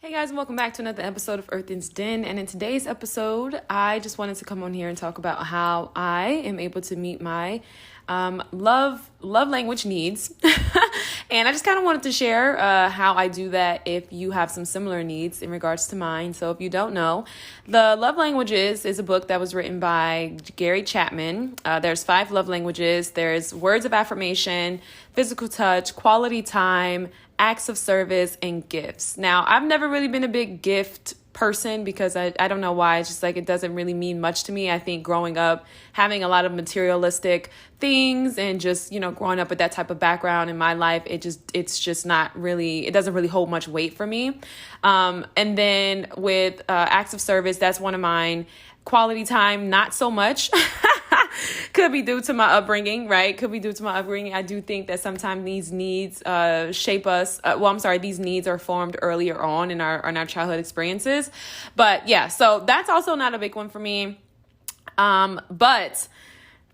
Hey guys, and welcome back to another episode of Earthen's Den. And in today's episode, I just wanted to come on here and talk about how I am able to meet my love language needs. And I just kind of wanted to share how I do that if you have some similar needs in regards to mine. So if you don't know, The Love Languages is a book that was written by Gary Chapman. There's 5 love languages. There's words of affirmation, physical touch, quality time, acts of service, and gifts. Now, I've never really been a big gift person because I don't know why. It's just like it doesn't really mean much to me. I think growing up, having a lot of materialistic things and just, growing up with that type of background in my life, it doesn't really hold much weight for me. And then with acts of service, that's one of mine. Quality time, not so much. Could be due to my upbringing, right? Could be due to my upbringing. I do think that sometimes these needs shape us. These needs are formed earlier on in our childhood experiences. But yeah, so that's also not a big one for me. But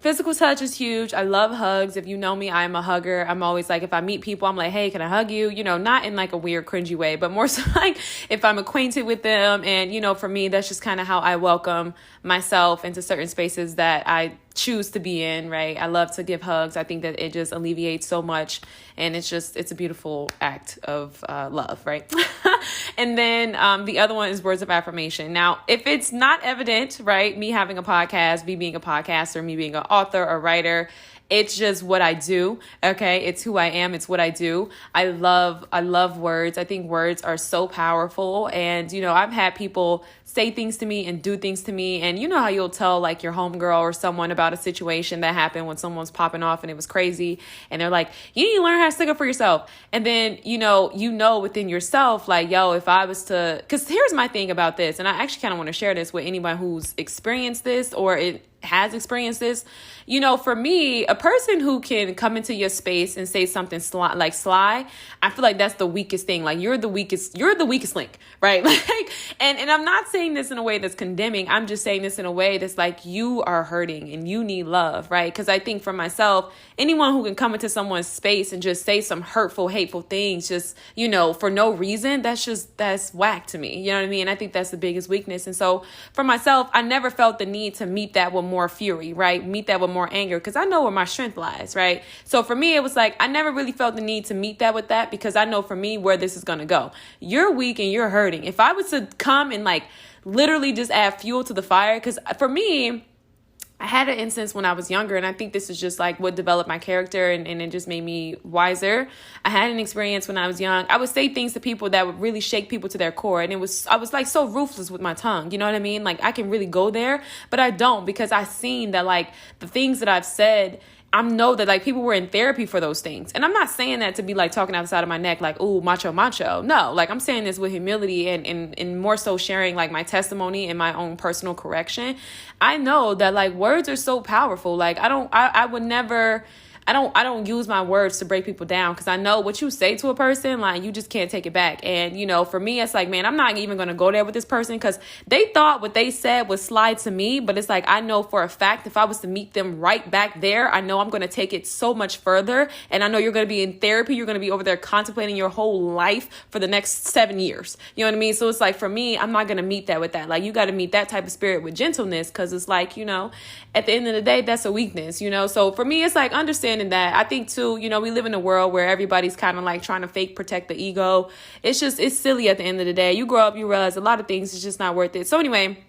physical touch is huge. I love hugs. If you know me, I'm a hugger. I'm always like, if I meet people, I'm like, hey, can I hug you? Not in like a weird, cringy way, but more so like if I'm acquainted with them. And, for me, that's just kind of how I welcome myself into certain spaces that I choose to be in, right? I love to give hugs. I think that it just alleviates so much. And it's a beautiful act of love, right? And then the other one is words of affirmation. Now, if it's not evident, right, me having a podcast, me being a podcaster, me being an author, a writer, it's just what I do. Okay. It's who I am. It's what I do. I love words. I think words are so powerful. And, I've had people say things to me and do things to me. And you know how you'll tell like your homegirl or someone about a situation that happened when someone's popping off and it was crazy. And they're like, you need to learn how to stick up for yourself. And then, within yourself, like, yo, if I was to, because here's my thing about this. And I actually kind of want to share this with anybody who's experienced this or has experienced this. For me, a person who can come into your space and say something sly, I feel like that's the weakest thing. Like you're the weakest link, right? And I'm not saying this in a way that's condemning. I'm just saying this in a way that's like you are hurting and you need love, right? Because I think for myself, anyone who can come into someone's space and just say some hurtful, hateful things, just, for no reason, that's whack to me. You know what I mean? I think that's the biggest weakness. And so for myself, I never felt the need to meet that with more fury, right? Meet that with more anger, because I know where my strength lies, right? So for me, it was like, I never really felt the need to meet that with that, because I know for me where this is going to go. You're weak and you're hurting. If I was to come and like literally just add fuel to the fire, because for me, I had an instance when I was younger, and I think this is just like what developed my character and it just made me wiser. I had an experience when I was young. I would say things to people that would really shake people to their core. And I was like so ruthless with my tongue. You know what I mean? Like I can really go there, but I don't, because I've seen that like the things that I've said, I know that like people were in therapy for those things. And I'm not saying that to be like talking outside of my neck, like, ooh, macho. No, like I'm saying this with humility and more so sharing like my testimony and my own personal correction. I know that like words are so powerful. Like I don't use my words to break people down, because I know what you say to a person, like you just can't take it back. And, for me, it's like, man, I'm not even going to go there with this person, because they thought what they said was slide to me. But it's like, I know for a fact, if I was to meet them right back there, I know I'm going to take it so much further. And I know you're going to be in therapy. You're going to be over there contemplating your whole life for the next 7 years. You know what I mean? So it's like, for me, I'm not going to meet that with that. Like, you got to meet that type of spirit with gentleness, because it's like, at the end of the day, that's a weakness, So for me, it's like understanding that. I think too, we live in a world where everybody's kind of like trying to fake protect the ego. It's silly at the end of the day. You grow up, you realize a lot of things is just not worth it. So anyway,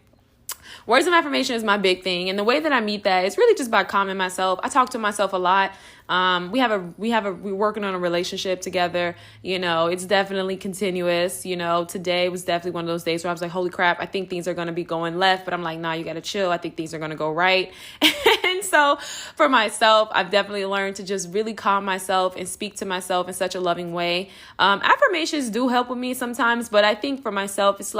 words of affirmation is my big thing. And the way that I meet that is really just by calming myself. I talk to myself a lot. We're working on a relationship together. It's definitely continuous. Today was definitely one of those days where I was like, holy crap, I think things are going to be going left, but I'm like, nah, you got to chill. I think things are going to go right. And so for myself, I've definitely learned to just really calm myself and speak to myself in such a loving way. Affirmations do help with me sometimes, but I think for myself, it's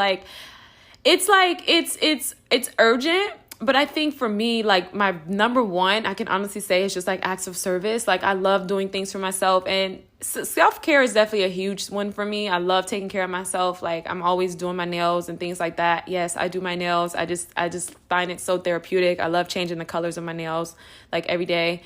urgent. But I think for me, like my number one, I can honestly say, is just like acts of service. Like I love doing things for myself. And self-care is definitely a huge one for me. I love taking care of myself. Like, I'm always doing my nails and things like that. Yes, I do my nails. I just find it so therapeutic. I love changing the colors of my nails like every day.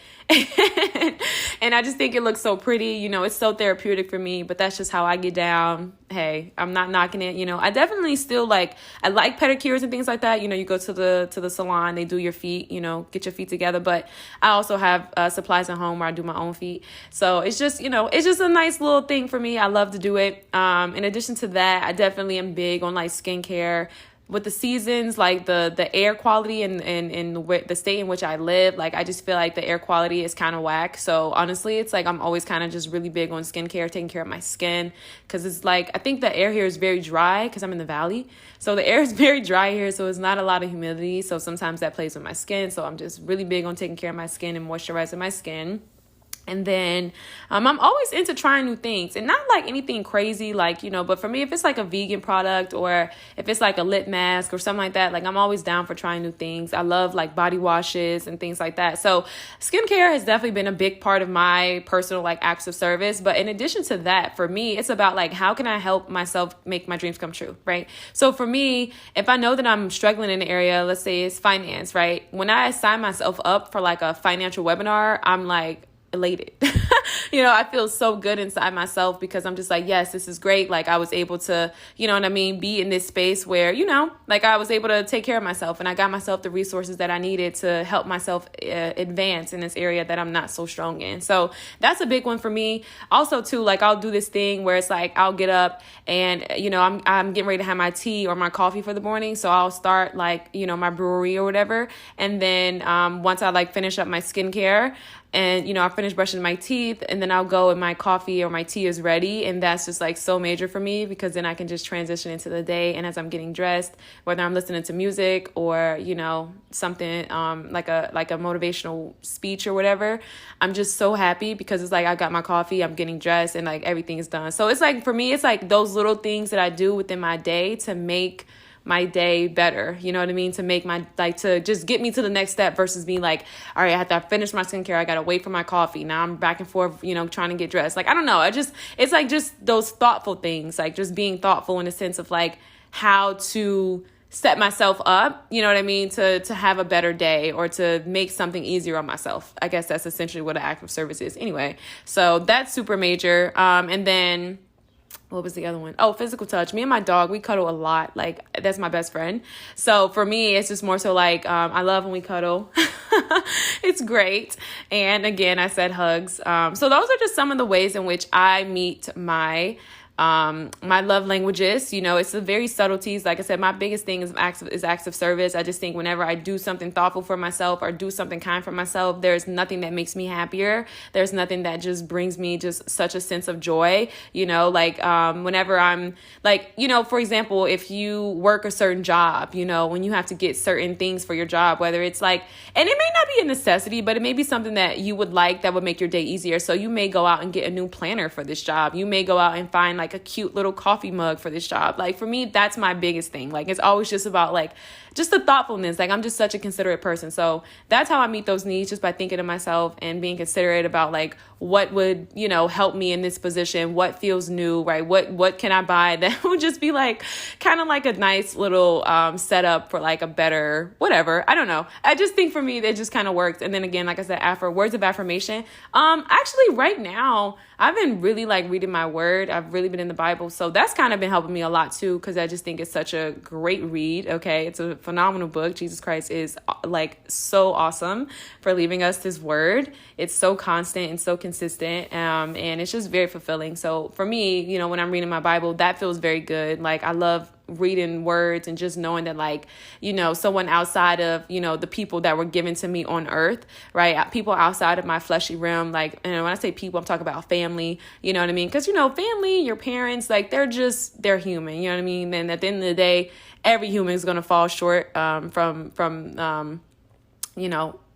And I just think it looks so pretty. It's so therapeutic for me, but that's just how I get down. Hey, I'm not knocking it. I definitely still I like pedicures and things like that. You go to the salon, they do your feet, get your feet together. But I also have supplies at home where I do my own feet. So it's just a nice little thing for me. I love to do it. In addition to that, I definitely am big on like skincare. With the seasons, like the air quality and the state in which I live, like I just feel like the air quality is kind of whack. So honestly, it's like I'm always kind of just really big on skincare, taking care of my skin, because it's like I think the air here is very dry because I'm in the valley. So the air is very dry here, so it's not a lot of humidity. So sometimes that plays with my skin. So I'm just really big on taking care of my skin and moisturizing my skin. And then I'm always into trying new things, and not like anything crazy, but for me, if it's like a vegan product or if it's like a lip mask or something like that, like I'm always down for trying new things. I love like body washes and things like that. So skincare has definitely been a big part of my personal like acts of service. But in addition to that, for me, it's about like, how can I help myself make my dreams come true, right? So for me, if I know that I'm struggling in an area, let's say it's finance, right? When I sign myself up for like a financial webinar, I'm like, elated. I feel so good inside myself because I'm just like, yes, this is great. Like I was able to, be in this space where, like I was able to take care of myself and I got myself the resources that I needed to help myself advance in this area that I'm not so strong in. So that's a big one for me. Also too, like I'll do this thing where it's like, I'll get up and, I'm getting ready to have my tea or my coffee for the morning. So I'll start like, my brewery or whatever. And then once I like finish up my skincare, and, I finish brushing my teeth, and then I'll go and my coffee or my tea is ready. And that's just like so major for me because then I can just transition into the day. And as I'm getting dressed, whether I'm listening to music or, something like a motivational speech or whatever, I'm just so happy because it's like I got my coffee, I'm getting dressed, and like everything is done. So it's like for me, it's like those little things that I do within my day to make my day better, you know what I mean? To make to just get me to the next step versus being like, all right, I have to finish my skincare. I got to wait for my coffee. Now I'm back and forth, trying to get dressed. Like, I don't know. It's like just those thoughtful things, like just being thoughtful in the sense of like how to set myself up, you know what I mean? To have a better day or to make something easier on myself. I guess that's essentially what an act of service is anyway. So that's super major. And then what was the other one? Oh, physical touch. Me and my dog, we cuddle a lot. Like, that's my best friend. So for me, it's just more so like, I love when we cuddle. It's great. And again, I said hugs. So those are just some of the ways in which I meet my love languages. It's the very subtleties. Like I said, my biggest thing is acts of service. I just think whenever I do something thoughtful for myself or do something kind for myself, there's nothing that makes me happier. There's nothing that just brings me just such a sense of joy. Whenever I'm like, for example, if you work a certain job, when you have to get certain things for your job, whether it's like, and it may not be a necessity, but it may be something that you would like that would make your day easier. So you may go out and get a new planner for this job. You may go out and find like a cute little coffee mug for this job. Like for me, that's my biggest thing. Like it's always just about like just the thoughtfulness. Like I'm just such a considerate person. So that's how I meet those needs, just by thinking of myself and being considerate about like what would, help me in this position, what feels new, right? What can I buy that would just be like kind of like a nice little setup for like a better whatever. I don't know. I just think for me, that just kind of works. And then again, like I said, words of affirmation. Actually right now, I've been really like reading my word. I've really been in the Bible. So that's kind of been helping me a lot too, because I just think it's such a great read. Okay. It's a phenomenal book. Jesus Christ is like so awesome for leaving us this word. It's so constant and so consistent. And it's just very fulfilling. So for me, when I'm reading my Bible, that feels very good. Like I love reading words and just knowing that like, someone outside of, the people that were given to me on earth, right? People outside of my fleshy realm, like, and when I say people, I'm talking about family, you know what I mean? Because, family, your parents, like they're human, you know what I mean? And at the end of the day, every human is going to fall short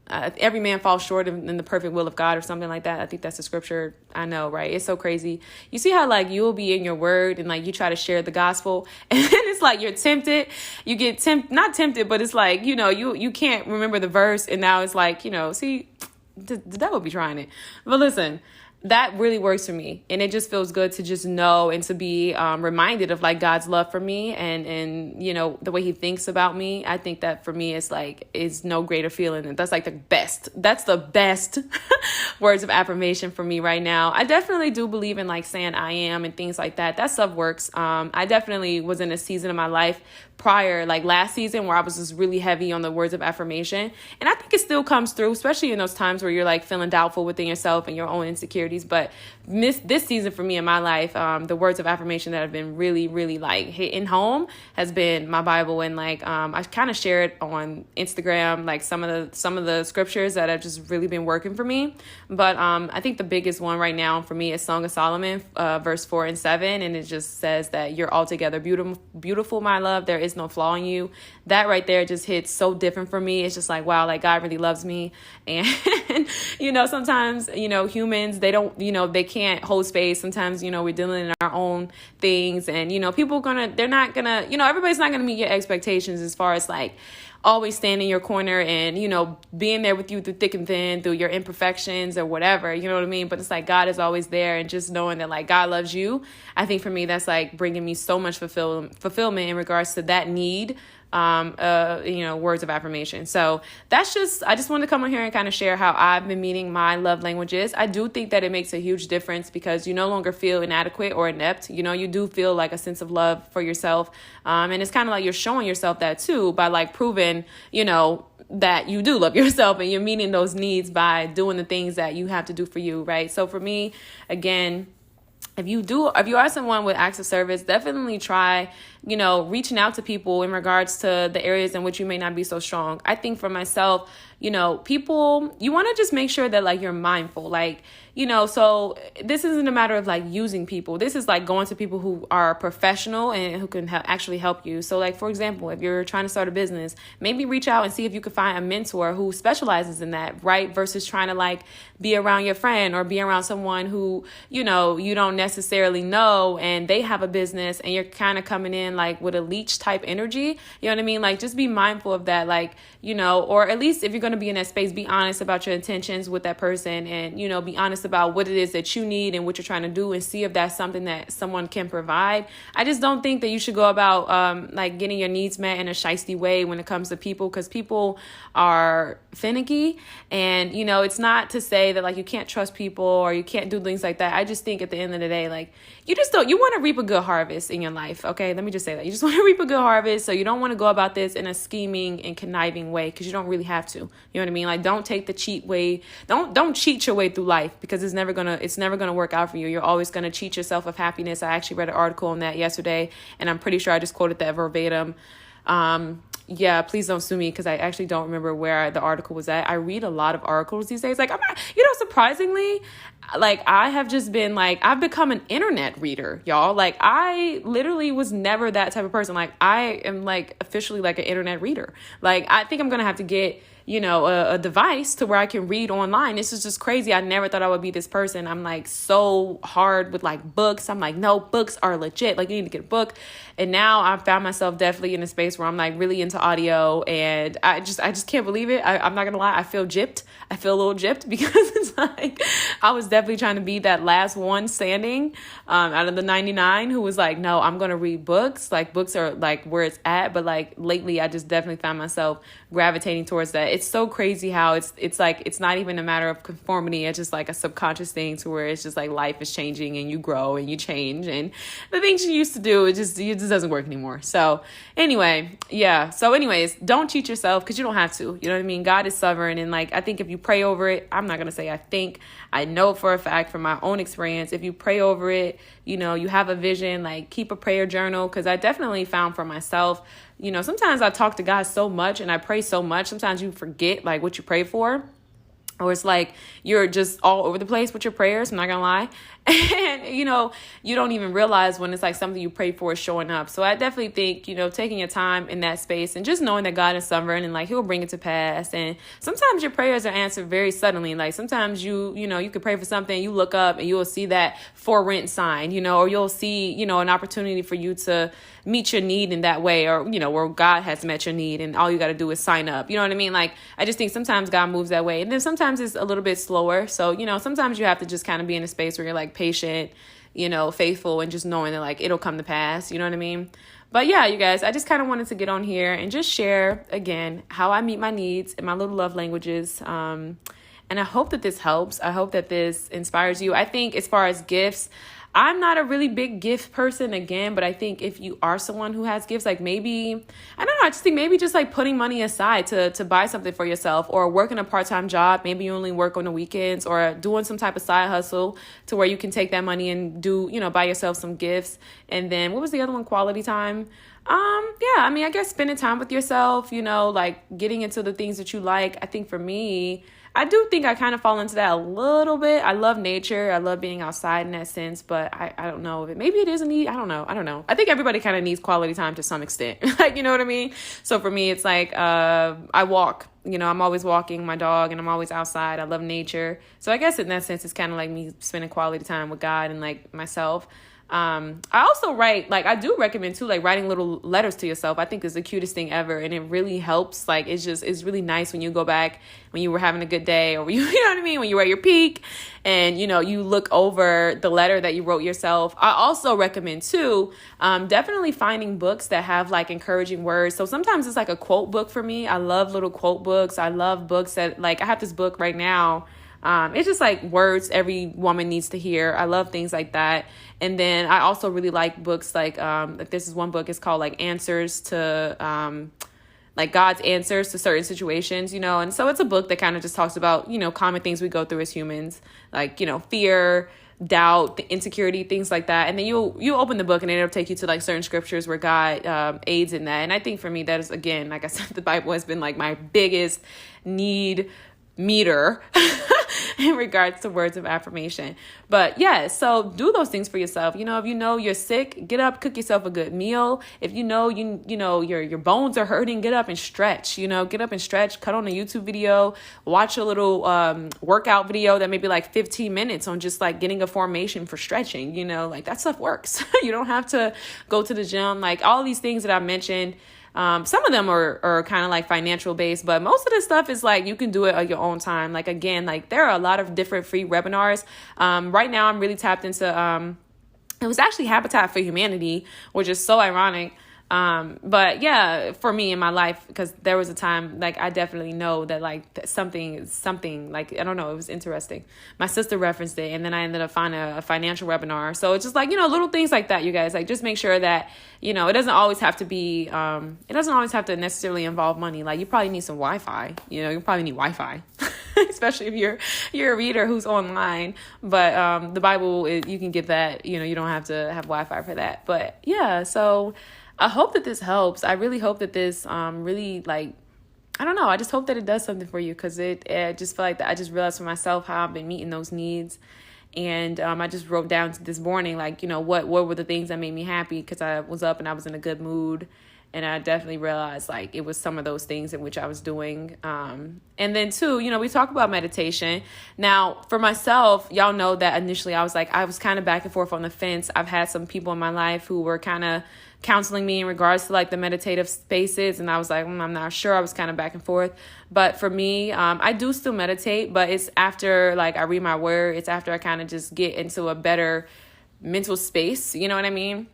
every man falls short in the perfect will of God or something like that. I think that's the scripture. I know, right? It's so crazy. You see how like you'll be in your word and like you try to share the gospel and then it's like you're tempted. You get not tempted, but it's like, you can't remember the verse. And now it's like, see, the devil be trying it. But listen, that really works for me. And it just feels good to just know and to be reminded of like God's love for me and, you know, the way he thinks about me. I think that for me, it's like, is no greater feeling. And that's like the best. That's the best words of affirmation for me right now. I definitely do believe in like saying I am and things like that. That stuff works. I definitely was in a season of my life prior, like last season, where I was just really heavy on the words of affirmation. And I think it still comes through, especially in those times where you're like feeling doubtful within yourself and your own insecurities. But this season for me in my life, the words of affirmation that have been really, really like hitting home has been my Bible. And like, I kind of shared on Instagram, like some of the scriptures that have just really been working for me. But I think the biggest one right now for me is Song of Solomon, verse 4 and 7. And it just says that you're altogether beautiful, my love. There is no flaw in you. That right there just hits so different for me. It's just like, wow, like God really loves me. And, you know, sometimes, you know, humans, they don't, you know, they can't hold space. Sometimes, you know, we're dealing in our own things and, you know, they're not gonna, you know, everybody's not gonna meet your expectations as far as like always stand in your corner and, you know, being there with you through thick and thin, through your imperfections or whatever, you know what I mean? But it's like God is always there, and just knowing that like God loves you, I think for me, that's like bringing me so much fulfillment in regards to that need, you know, words of affirmation. So I just wanted to come on here and kind of share how I've been meeting my love languages. I do think that it makes a huge difference because you no longer feel inadequate or inept. You know, you do feel like a sense of love for yourself. And it's kind of like you're showing yourself that too by like proving, you know, that you do love yourself and you're meeting those needs by doing the things that you have to do for you. Right. So for me, again, if you are someone with acts of service, definitely try, you know, reaching out to people in regards to the areas in which you may not be so strong. I think for myself, you know, people, you want to just make sure that like you're mindful, like, you know, so this isn't a matter of like using people. This is like going to people who are professional and who can actually help you. So like, for example, if you're trying to start a business, maybe reach out and see if you could find a mentor who specializes in that, right? Versus trying to like be around your friend or be around someone who, you know, you don't necessarily know and they have a business and you're kind of coming in like with a leech type energy. You know what I mean? Like just be mindful of that, like, you know, or at least if you're going to be in that space, be honest about your intentions with that person and, you know, be honest about what it is that you need and what you're trying to do and see if that's something that someone can provide. I just don't think that you should go about like getting your needs met in a shiesty way when it comes to people, because people are finicky. And, you know, it's not to say that like you can't trust people or you can't do things like that. I just think at the end of the day, like you want to reap a good harvest in your life. Okay, let me just say that. You just want to reap a good harvest. So you don't want to go about this in a scheming and conniving way, because you don't really have to. You know what I mean? Like don't take the cheat way. Don't cheat your way through life, because it's never gonna work out for you. You're always gonna cheat yourself of happiness. I actually read an article on that yesterday, and I'm pretty sure I just quoted that verbatim. Yeah, please don't sue me because I actually don't remember where the article was at. I read a lot of articles these days. Like, I'm not, you know, surprisingly, like I have just been like, I've become an internet reader, y'all. Like I literally was never that type of person. Like I am like officially like an internet reader. Like I think I'm going to have to get, you know, a device to where I can read online. This is just crazy. I never thought I would be this person. I'm like so hard with like books. I'm like, no, books are legit. Like you need to get a book. And now I found myself definitely in a space where I'm like really into audio, and I just can't believe it. I'm not gonna lie. I feel gypped. I feel a little gypped because it's like I was definitely trying to be that last one standing out of the 99 who was like, no, I'm gonna read books. Like books are like where it's at. But like lately, I just definitely found myself gravitating towards that. It's so crazy how it's like it's not even a matter of conformity. It's just like a subconscious thing to where it's just like life is changing and you grow and you change, and the things you used to do it just doesn't work anymore. So anyway, yeah. So anyways, don't cheat yourself because you don't have to. You know what I mean? God is sovereign, and like I think if you pray over it, I'm not gonna say I know for a fact from my own experience, if you pray over it, you know, you have a vision, like keep a prayer journal, because I definitely found for myself, you know, sometimes I talk to God so much and I pray so much, sometimes you forget like what you pray for. Or it's like you're just all over the place with your prayers, I'm not gonna lie. And, you don't even realize when it's like something you prayed for is showing up. So I definitely think, taking your time in that space and just knowing that God is sovereign and like he'll bring it to pass. And sometimes your prayers are answered very suddenly. Like sometimes you could pray for something, you look up and you will see that for rent sign, or you'll see, an opportunity for you to meet your need in that way, or, where God has met your need and all you got to do is sign up. You know what I mean? Like, I just think sometimes God moves that way. And then sometimes it's a little bit slower. So, sometimes you have to just kind of be in a space where you're like patient, faithful, and just knowing that like it'll come to pass. You know what I mean? But yeah, you guys, I just kind of wanted to get on here and just share again how I meet my needs in my little love languages. And I hope that this helps. I hope that this inspires you. I think as far as gifts, I'm not a really big gift person again, but I think if you are someone who has gifts, like maybe, I don't know, I just think maybe just like putting money aside to buy something for yourself, or working a part-time job. Maybe you only work on the weekends, or doing some type of side hustle to where you can take that money and do, buy yourself some gifts. And then what was the other one? Quality time. Yeah, I mean, I guess spending time with yourself, like getting into the things that you like. I think for me, I do think I kind of fall into that a little bit. I love nature. I love being outside in that sense, but I don't know if maybe it is a need. I don't know. I think everybody kind of needs quality time to some extent. Like, you know what I mean? So for me, it's like, I walk, I'm always walking my dog and I'm always outside. I love nature. So I guess in that sense, it's kind of like me spending quality time with God and like myself. I also write, like, I do recommend too, like writing little letters to yourself. I think is the cutest thing ever. And it really helps. Like, it's really nice when you go back when you were having a good day, or you know what I mean? When you were at your peak and, you look over the letter that you wrote yourself. I also recommend too, definitely finding books that have like encouraging words. So sometimes it's like a quote book for me. I love little quote books. I love books that, like, I have this book right now. It's just like words every woman needs to hear. I love things like that. And then I also really like books like this is one book, it's called like Answers to like God's Answers to Certain Situations, and so it's a book that kind of just talks about, common things we go through as humans, like, fear, doubt, the insecurity, things like that. And then you open the book and it'll take you to like certain scriptures where God aids in that. And I think for me, that is, again, like I said, the Bible has been like my biggest need meter in regards to words of affirmation. But yeah, so do those things for yourself. If you're sick, get up, cook yourself a good meal. If your bones are hurting, get up and stretch. Get up and stretch, cut on a YouTube video, watch a little workout video that may be like 15 minutes on just like getting a formation for stretching. Like that stuff works. You don't have to go to the gym. Like all these things that I mentioned, some of them are kind of like financial based, but most of this stuff is like you can do it at your own time. Like, again, like there are a lot of different free webinars. Right now I'm really tapped into, it was actually Habitat for Humanity, which is so ironic. But yeah, for me in my life, because there was a time, like, I definitely know that like something, like, I don't know, it was interesting. My sister referenced it, and then I ended up finding a financial webinar. So it's just like, little things like that, you guys, like, just make sure that, it doesn't always have to be, it doesn't always have to necessarily involve money. Like, you probably need some Wi-Fi, you probably need Wi-Fi, especially if you're a reader who's online. But, the Bible, you can get that, you don't have to have Wi-Fi for that. But yeah, so I hope that this helps. I really hope that this really, like, I don't know. I just hope that it does something for you, because it just feel like that I just realized for myself how I've been meeting those needs. And I just wrote down this morning, like, what were the things that made me happy, because I was up and I was in a good mood. And I definitely realized like it was some of those things in which I was doing. And then too, we talk about meditation. Now for myself, y'all know that initially I was kind of back and forth on the fence. I've had some people in my life who were kind of counseling me in regards to like the meditative spaces. And I was like, I'm not sure. I was kind of back and forth. But for me, I do still meditate, but it's after like I read my word. It's after I kind of just get into a better mental space. You know what I mean?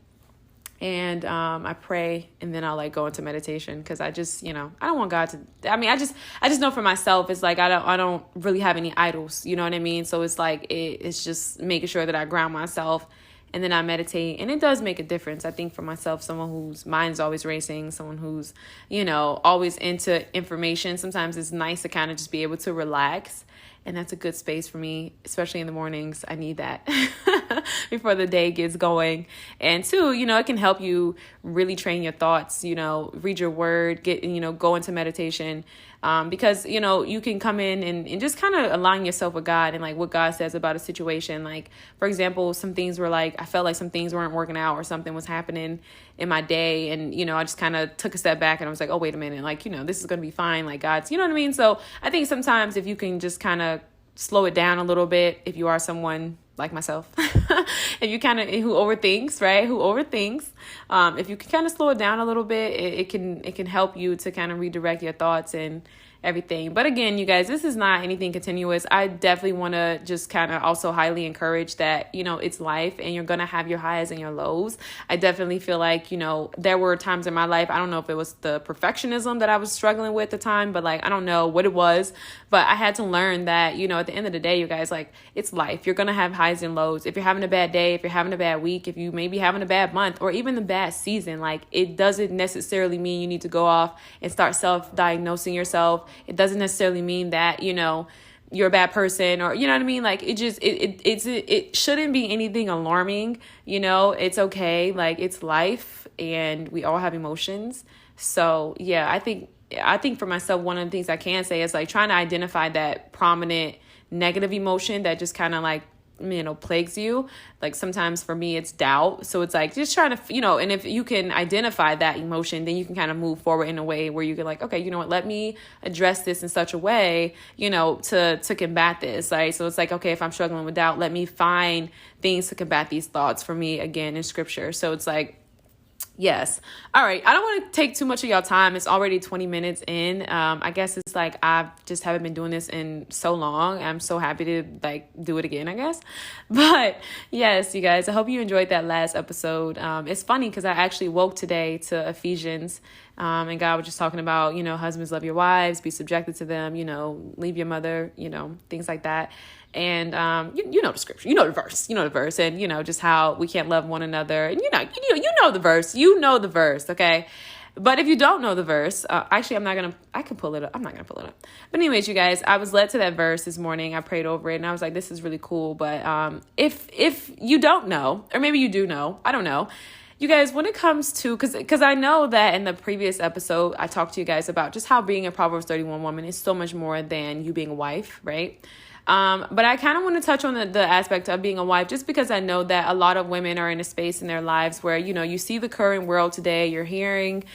And I pray, and then I'll like go into meditation, because I just, I don't want God to, I just know for myself, it's like I don't really have any idols, you know what I mean? So it's like it's just making sure that I ground myself, and then I meditate, and it does make a difference. I think for myself, someone whose mind's always racing, someone who's, always into information, sometimes it's nice to kind of just be able to relax And that's a good space for me, especially in the mornings. I need that before the day gets going. And two, it can help you really train your thoughts, read your word, go into meditation. Because, you can come in and just kind of align yourself with God and like what God says about a situation. Like, for example, some things were like, I felt like some things weren't working out or something was happening in my day. And, I just kind of took a step back and I was like, oh, wait a minute. Like, this is going to be fine. Like God's, you know what I mean? So I think sometimes if you can just kind of slow it down a little bit, if you are someone like myself, if you kind of who overthinks, right? If you can kind of slow it down a little bit, it can help you to kind of redirect your thoughts and everything. But again, you guys, this is not anything continuous. I definitely want to just kind of also highly encourage that, it's life and you're going to have your highs and your lows. I definitely feel like, there were times in my life, I don't know if it was the perfectionism that I was struggling with at the time, but like, I don't know what it was, but I had to learn that, at the end of the day, you guys, like it's life. You're going to have highs and lows. If you're having a bad day, if you're having a bad week, if you may be having a bad month or even a bad season, like it doesn't necessarily mean you need to go off and start self-diagnosing yourself. It doesn't necessarily mean that, you're a bad person or, you know what I mean? Like it shouldn't be anything alarming, it's okay. Like it's life and we all have emotions. So yeah, I think for myself, one of the things I can say is like trying to identify that prominent negative emotion that just kind of like, plagues you. Like sometimes for me, it's doubt. So it's like just trying to, and if you can identify that emotion, then you can kind of move forward in a way where you can like, okay, you know what, let me address this in such a way, to combat this. Right. So it's like, okay, if I'm struggling with doubt, let me find things to combat these thoughts for me again in scripture. So it's like, yes. All right. I don't want to take too much of y'all time. It's already 20 minutes in. I guess it's like I just haven't been doing this in so long. I'm so happy to like do it again, I guess. But yes, you guys, I hope you enjoyed that last episode. It's funny because I actually woke today to Ephesians and God was just talking about, husbands, love your wives, be subjected to them, leave your mother, things like that. And you know the scripture, you know the verse, and just how we can't love one another, and you know the verse, okay. But if you don't know the verse, actually, I can pull it up. I'm not gonna pull it up. But anyways, you guys, I was led to that verse this morning. I prayed over it, and I was like, this is really cool. But if you don't know, or maybe you do know, I don't know. You guys, when it comes to, because I know that in the previous episode, I talked to you guys about just how being a Proverbs 31 woman is so much more than you being a wife, right? But I kind of want to touch on the aspect of being a wife, just because I know that a lot of women are in a space in their lives where, you see the current world today, you're hearing,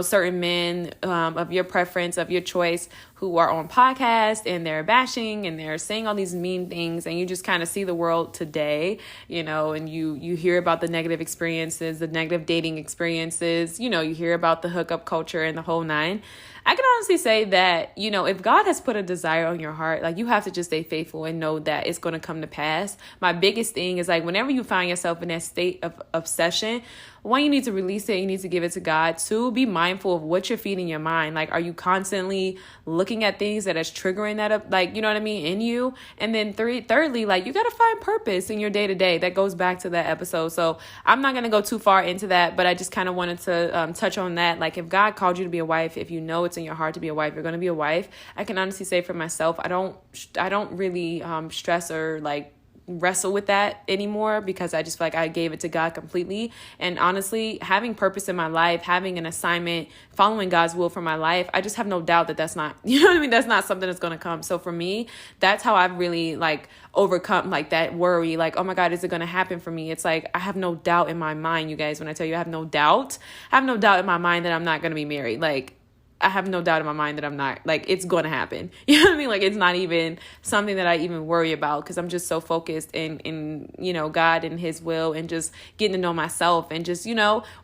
certain men of your preference, of your choice, who are on podcasts and they're bashing and they're saying all these mean things, and you just kind of see the world today, and you hear about the negative experiences, the negative dating experiences, you hear about the hookup culture and the whole nine. I can honestly say that, if God has put a desire on your heart, like you have to just stay faithful and know that it's going to come to pass. My biggest thing is like whenever you find yourself in that state of obsession, one, you need to release it. You need to give it to God. Two, be mindful of what you're feeding your mind. Like, are you constantly looking at things that is triggering that up, like, you know what I mean, in you? And then thirdly, like, you got to find purpose in your day to day. That goes back to that episode. So I'm not going to go too far into that, but I just kind of wanted to touch on that. Like, if God called you to be a wife, if you know it's in your heart to be a wife, you're going to be a wife. I can honestly say for myself, I don't really stress or like wrestle with that anymore, because I just feel like I gave it to God completely. And honestly, having purpose in my life, having an assignment, following God's will for my life, I just have no doubt that that's not, you know what I mean? That's not something that's going to come. So for me, that's how I've really like overcome like that worry, like, oh my God, is it going to happen for me? It's like, I have no doubt in my mind, you guys, when I tell you I have no doubt in my mind that I'm not going to be married. Like, I have no doubt in my mind that I'm not, like, it's going to happen. You know what I mean? Like, it's not even something that I even worry about, because I'm just so focused in, God and his will, and just getting to know myself, and just,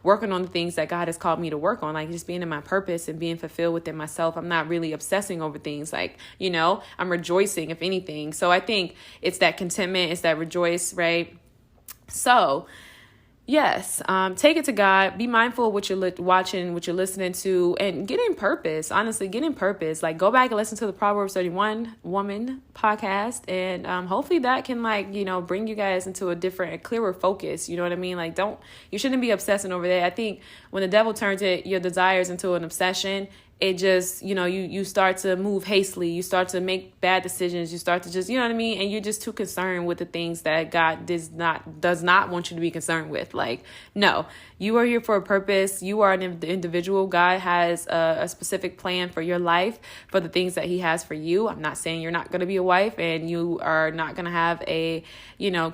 working on the things that God has called me to work on, like just being in my purpose and being fulfilled within myself. I'm not really obsessing over things, like, I'm rejoicing, if anything. So I think it's that contentment, it's that rejoice, right? So yes, take it to God. Be mindful of what you're watching, what you're listening to, and get in purpose. Honestly, get in purpose. Like, go back and listen to the Proverbs 31 Woman podcast, and hopefully that can, like, bring you guys into a clearer focus. You know what I mean? Like, you shouldn't be obsessing over that. I think when the devil turns your desires into an obsession, it just, you start to move hastily. You start to make bad decisions. You start to just, you know what I mean? And you're just too concerned with the things that God does not want you to be concerned with. Like, no, you are here for a purpose. You are an individual. God has a specific plan for your life, for the things that he has for you. I'm not saying you're not going to be a wife and you are not going to have a,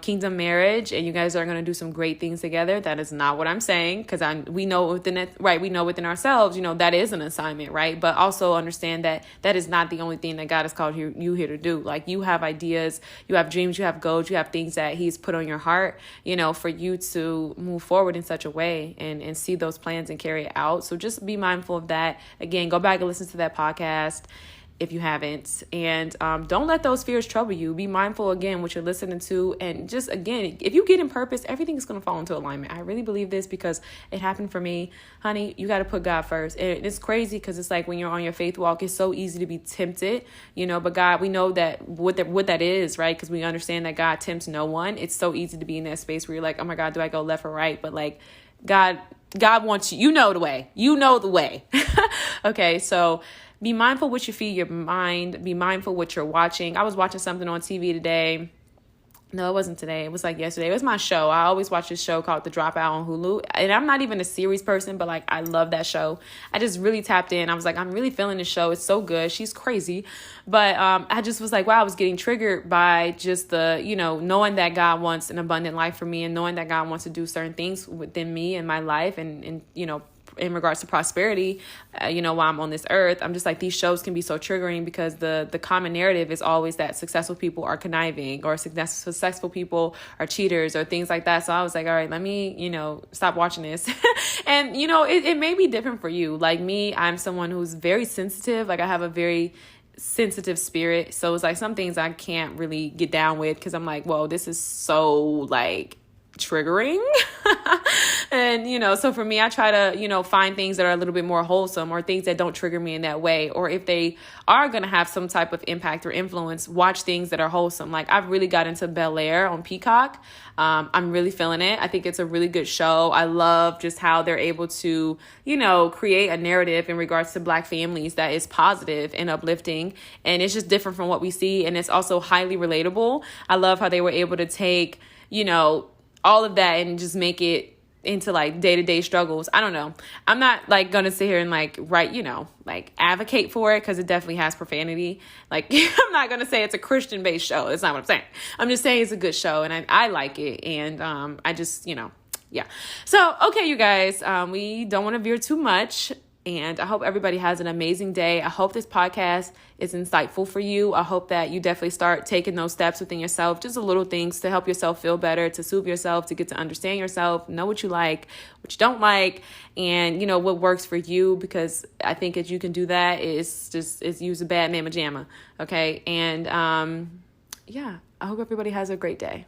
kingdom marriage and you guys are going to do some great things together. That is not what I'm saying, because we know within it, right? We know within ourselves, that is an assignment, right? But also understand that that is not the only thing that God has called you here to do. Like, you have ideas, you have dreams, you have goals, you have things that he's put on your heart, for you to move forward in such a way and see those plans and carry it out. So just be mindful of that. Again, go back and listen to that podcast if you haven't. And don't let those fears trouble you. Be mindful, again, what you're listening to. And just, again, if you get in purpose, everything's going to fall into alignment. I really believe this because it happened for me. Honey, you got to put God first. And it's crazy because it's like when you're on your faith walk, it's so easy to be tempted, but God, we know that what that is, right? Because we understand that God tempts no one. It's so easy to be in that space where you're like, oh my God, do I go left or right? But like, God wants you, the way, okay? So be mindful what you feed your mind. Be mindful what you're watching. I was watching something on TV today. No, it wasn't today. It was like yesterday. It was my show. I always watch this show called The Dropout on Hulu. And I'm not even a series person, but like, I love that show. I just really tapped in. I was like, I'm really feeling the show. It's so good. She's crazy. But I just was like, wow, I was getting triggered by just the, knowing that God wants an abundant life for me and knowing that God wants to do certain things within me and my life and in regards to prosperity, while I'm on this earth. I'm just like, these shows can be so triggering because the common narrative is always that successful people are conniving or successful people are cheaters or things like that. So I was like, all right, let me, stop watching this. And, it may be different for you. Like me, I'm someone who's very sensitive. Like I have a very sensitive spirit. So it's like some things I can't really get down with because I'm like, whoa, this is so like triggering. And so for me, I try to find things that are a little bit more wholesome or things that don't trigger me in that way, or if they are going to have some type of impact or influence, watch things that are wholesome. Like I've really got into Bel-Air on Peacock. I'm really feeling it. I think it's a really good show. I love just how they're able to create a narrative in regards to Black families that is positive and uplifting, and it's just different from what we see, and it's also highly relatable. I love how they were able to take all of that and just make it into like day-to-day struggles. I don't know. I'm not like gonna sit here and like advocate for it because it definitely has profanity. Like I'm not gonna say it's a Christian-based show. That's not what I'm saying. I'm just saying it's a good show and I like it. And I just yeah. So okay, you guys, we don't want to veer too much. And I hope everybody has an amazing day. I hope this podcast is insightful for you. I hope that you definitely start taking those steps within yourself, just the little things to help yourself feel better, to soothe yourself, to get to understand yourself, know what you like, what you don't like, and what works for you. Because I think if you can do that, it's use a bad mamma jamma. Okay. And yeah, I hope everybody has a great day.